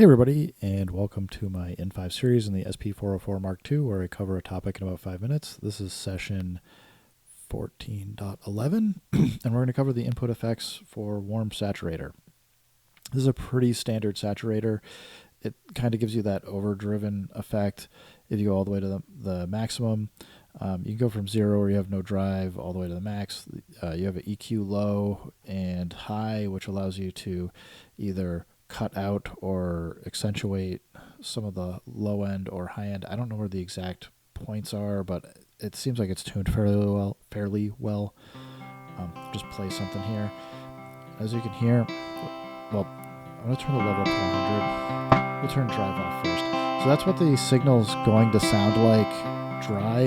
Hey everybody, and welcome to my N5 series in the SP404 Mark II, where I cover a topic in about 5 minutes. This is session 14.11, and we're going to cover the input effects for Warm Saturator. This is a pretty standard saturator. It kind of gives you that overdriven effect if you go all the way to the maximum. You can go from 0, where you have no drive, all the way to the max. You have an EQ low and high, which allows you to either cut out or accentuate some of the low end or high end. I don't know where the exact points are, but it seems like it's tuned fairly well. Just play something here. As you can hear, well, I'm going to turn the level up to 100. We'll turn drive off first. So that's what the signal's going to sound like dry,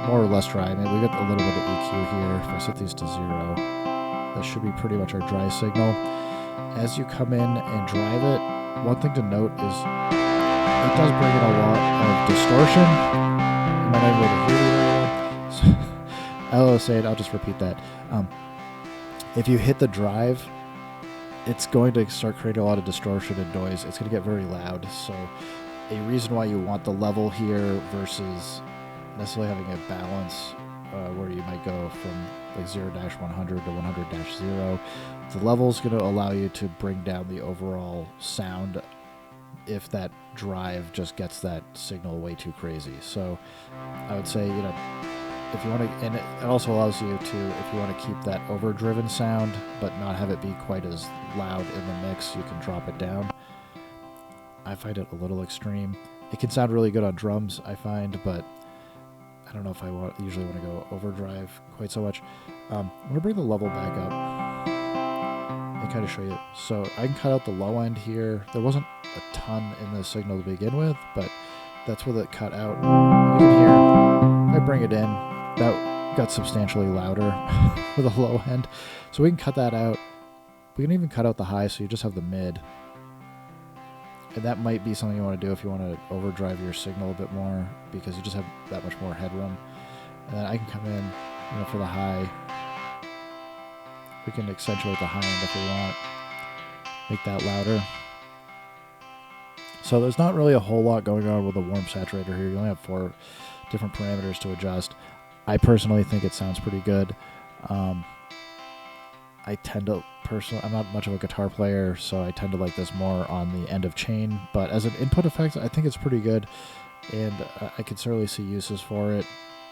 more or less dry. I mean, we got a little bit of EQ here. If I set these to 0, that should be pretty much our dry signal. As you come in and drive it, one thing to note is it does bring in a lot of distortion. You might not be able to hear it. So, I'll just repeat that. If you hit the drive, it's going to start creating a lot of distortion and noise. It's going to get very loud. So a reason why you want the level here versus necessarily having a balance where you might go from like 0-100 to 100-0. The level is going to allow you to bring down the overall sound if that drive just gets that signal way too crazy. So I would say, if you want to, and it also allows you to, if you want to keep that overdriven sound but not have it be quite as loud in the mix, you can drop it down. I find it a little extreme. It can sound really good on drums, I find, but I don't know if I usually want to go overdrive quite so much. I'm going to bring the level back up and kind of show you. So I can cut out the low end here. There wasn't a ton in the signal to begin with, but that's with it cut out. You can hear, if I bring it in, that got substantially louder with a low end. So we can cut that out. We can even cut out the high, so you just have the mid. And that might be something you want to do if you want to overdrive your signal a bit more, because you just have that much more headroom. And then I can come in, for the high. We can accentuate the high end if we want. Make that louder. So there's not really a whole lot going on with the Warm Saturator here. You only have 4 different parameters to adjust. I personally think it sounds pretty good. I tend to I'm not much of a guitar player, so I tend to like this more on the end of chain, but as an input effect, I think it's pretty good, and I could certainly see uses for it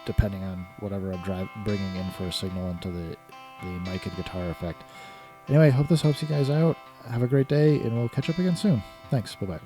depending on whatever I'm bringing in for a signal into the mic and guitar effect. Anyway, I hope this helps you guys out. Have a great day, and we'll catch up again soon. Thanks. Bye-bye.